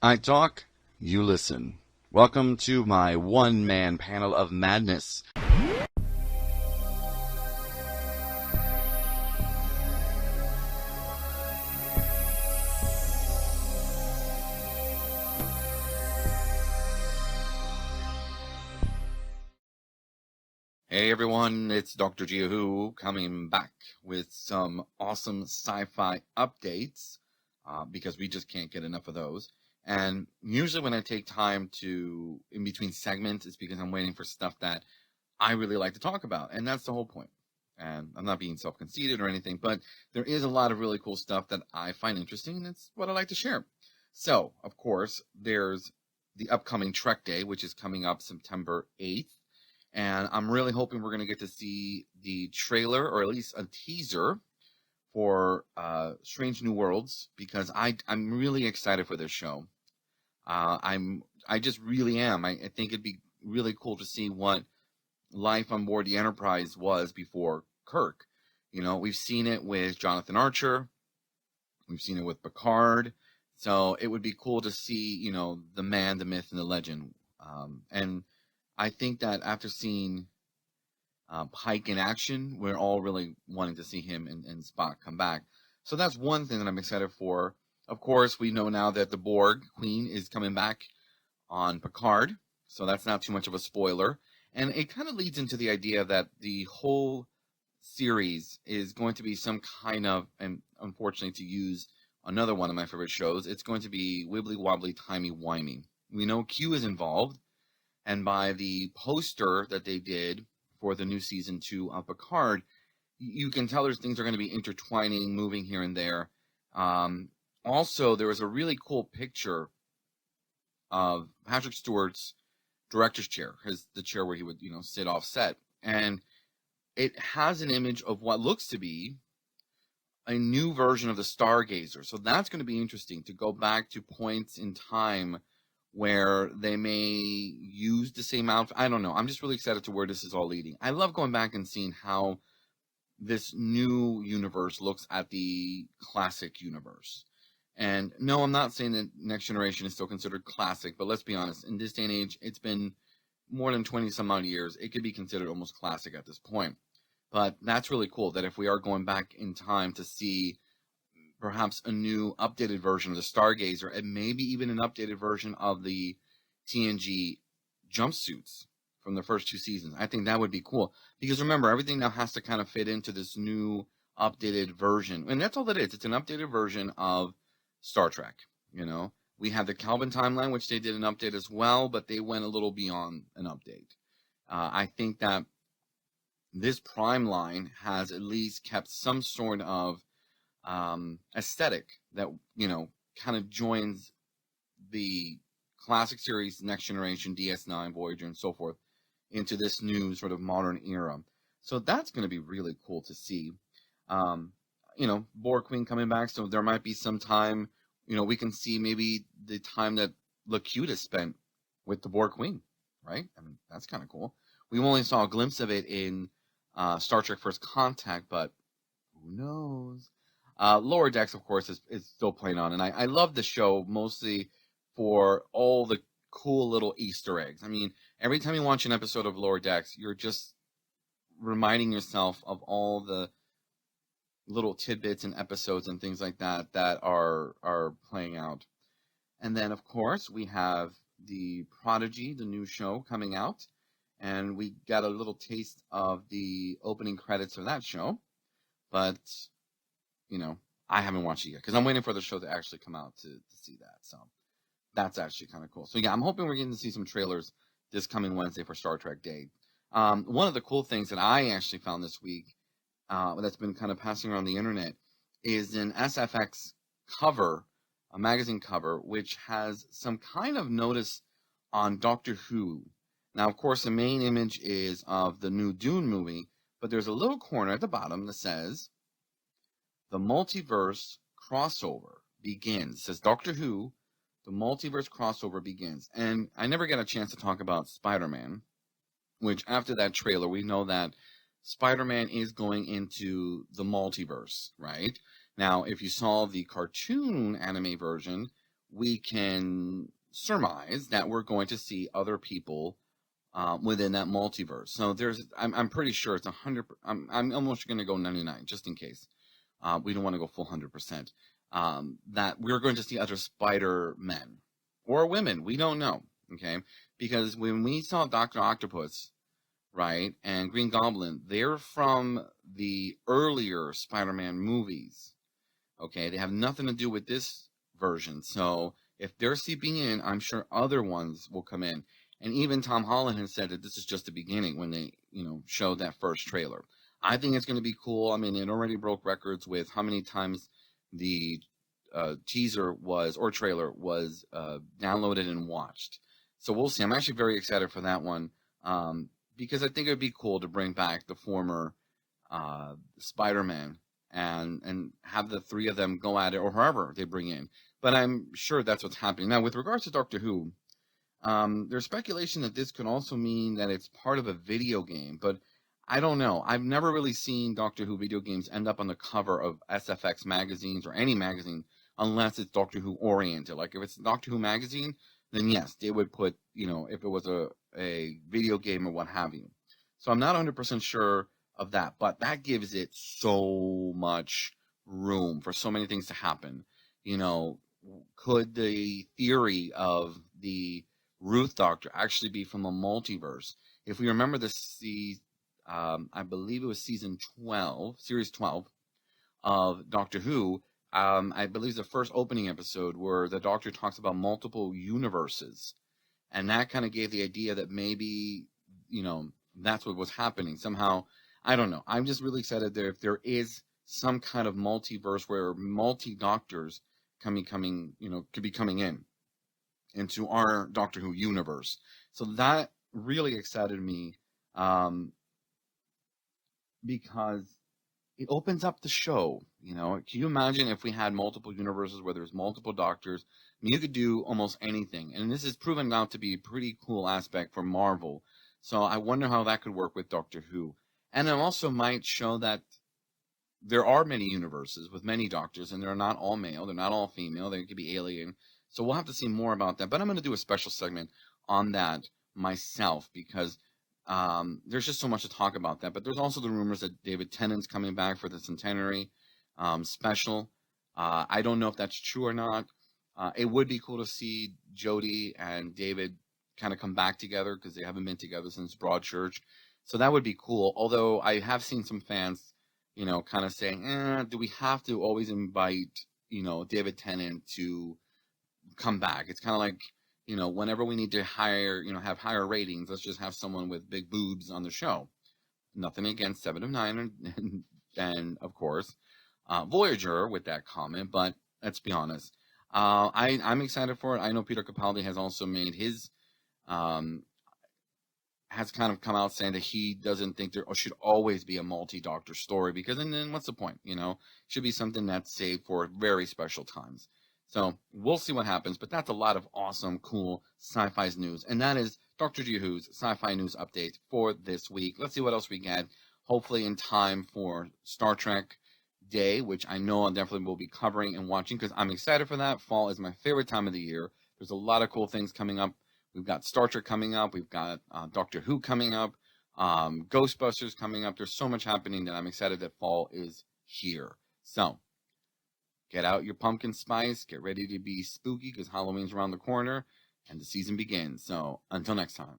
I talk, you listen. Welcome to my one-man panel of madness. Hey everyone, it's Dr. Jiahu coming back with some awesome sci-fi updates because we just can't get enough of those. And usually when I take time to, in between segments, it's because I'm waiting for stuff that I really like to talk about. And that's the whole point. And I'm not being self-conceited or anything, but there is a lot of really cool stuff that I find interesting, and it's what I like to share. So, of course, there's the upcoming Trek Day, which is coming up September 8th. And I'm really hoping we're going to get to see the trailer, or at least a teaser, for Strange New Worlds, because I'm really excited for this show. I just really am. I think it'd be really cool to see what life on board the Enterprise was before Kirk. You know, we've seen it with Jonathan Archer. We've seen it with Picard. So it would be cool to see, you know, the man, the myth, and the legend. And I think that after seeing Pike in action, we're all really wanting to see him and Spock come back. So that's one thing that I'm excited for. Of course, we know now that the Borg Queen is coming back on Picard, so that's not too much of a spoiler. And it kind of leads into the idea that the whole series is going to be some kind of, and unfortunately to use another one of my favorite shows, it's going to be wibbly wobbly, timey wimey. We know Q is involved, and by the poster that they did for the new season 2 of Picard, you can tell there's things are going to be intertwining, moving here and there. Also, there was a really cool picture of Patrick Stewart's director's chair, the chair where he would, you know, sit off set. And it has an image of what looks to be a new version of the Stargazer. So that's going to be interesting to go back to points in time where they may use the same outfit. I don't know. I'm just really excited to where this is all leading. I love going back and seeing how this new universe looks at the classic universe. And no, I'm not saying that Next Generation is still considered classic, but let's be honest. In this day and age, it's been more than 20 some odd years. It could be considered almost classic at this point. But that's really cool that if we are going back in time to see perhaps a new updated version of the Stargazer, and maybe even an updated version of the TNG jumpsuits from the first 2 seasons. I think that would be cool. Because remember, everything now has to kind of fit into this new updated version. And that's all it is. It's an updated version of Star Trek. You know, we have the Kelvin timeline, which they did an update as well, but they went a little beyond an update. I think that this Prime line has at least kept some sort of aesthetic that, you know, kind of joins the classic series, Next Generation, DS9, Voyager, and so forth into this new sort of modern era. So that's going to be really cool to see. You know, Borg Queen coming back, so there might be some time, you know, we can see maybe the time that Lacuta spent with the Borg Queen, right? I mean, that's kind of cool. We only saw a glimpse of it in Star Trek First Contact, but who knows? Lower Decks, of course, is still playing on, and I love the show mostly for all the cool little Easter eggs. I mean, every time you watch an episode of Lower Decks, you're just reminding yourself of all the little tidbits and episodes and things like that that are playing out. And then, of course, we have the Prodigy, the new show, coming out, and we got a little taste of the opening credits of that show, but you know, I haven't watched it yet because I'm waiting for the show to actually come out to see that. So that's actually kind of cool. So yeah, I'm hoping we're getting to see some trailers this coming Wednesday for Star Trek Day. One of the cool things that I actually found this week that's been kind of passing around the internet is an SFX cover, a magazine cover, which has some kind of notice on Doctor Who. Now, of course, the main image is of the new Dune movie, but there's a little corner at the bottom that says, "The multiverse crossover begins." It says Doctor Who, the multiverse crossover begins. And I never get a chance to talk about Spider-Man, which after that trailer, we know that Spider-Man is going into the multiverse, right? Now, if you saw the cartoon anime version, we can surmise that we're going to see other people within that multiverse. So I'm pretty sure it's 100. I'm almost going to go 99 just in case. We don't want to go full 100%. That we're going to see other Spider-Men or women. We don't know. Okay, because when we saw Dr. Octopus, right, and Green Goblin, they're from the earlier Spider-Man movies. Okay, they have nothing to do with this version. So if they're seeping in, I'm sure other ones will come in. And even Tom Holland has said that this is just the beginning when they, showed that first trailer. I think it's going to be cool. I mean, it already broke records with how many times the teaser or trailer was downloaded and watched. So we'll see. I'm actually very excited for that one because I think it would be cool to bring back the former Spider-Man and have the three of them go at it, or whoever they bring in. But I'm sure that's what's happening. Now, with regards to Doctor Who, there's speculation that this could also mean that it's part of a video game, but I don't know. I've never really seen Doctor Who video games end up on the cover of SFX magazines or any magazine unless it's Doctor Who oriented. Like if it's Doctor Who magazine, then yes, they would put, if it was a video game or what have you. So I'm not 100% sure of that, but that gives it so much room for so many things to happen. Could the theory of the Ruth Doctor actually be from a multiverse? If we remember I believe it was series 12 of Doctor Who. I believe it's the first opening episode where the Doctor talks about multiple universes, and that kind of gave the idea that maybe that's what was happening somehow. I don't know. I'm just really excited that if there is some kind of multiverse where multi-doctors could be coming in into our Doctor Who universe. So that really excited me because it opens up the show. Can you imagine if we had multiple universes where there's multiple doctors? I mean, you could do almost anything. And this is proven out to be a pretty cool aspect for Marvel. So I wonder how that could work with Doctor Who. And it also might show that there are many universes with many doctors, and they're not all male, they're not all female, they could be alien. So we'll have to see more about that. But I'm going to do a special segment on that myself because there's just so much to talk about that. But there's also the rumors that David Tennant's coming back for the centenary special. I don't know if that's true or not. It would be cool to see Jodie and David kind of come back together because they haven't been together since Broadchurch. So that would be cool. Although I have seen some fans, kind of saying, do we have to always invite, David Tennant to come back? It's kind of like, whenever we need to hire, have higher ratings, let's just have someone with big boobs on the show. Nothing against 7 of 9 and of course, Voyager with that comment, but let's be honest. I'm excited for it. I know Peter Capaldi has also made his, has kind of come out saying that he doesn't think there should always be a multi-doctor story because then what's the point? Should be something that's saved for very special times. So we'll see what happens, but that's a lot of awesome, cool sci-fi news. And that is Dr. G Who's Sci-Fi News Update for this week. Let's see what else we get, hopefully in time for Star Trek Day, which I know I definitely will be covering and watching because I'm excited for that. Fall is my favorite time of the year. There's a lot of cool things coming up. We've got Star Trek coming up. We've got Doctor Who coming up. Ghostbusters coming up. There's so much happening that I'm excited that fall is here. So get out your pumpkin spice. Get ready to be spooky because Halloween's around the corner and the season begins. So until next time.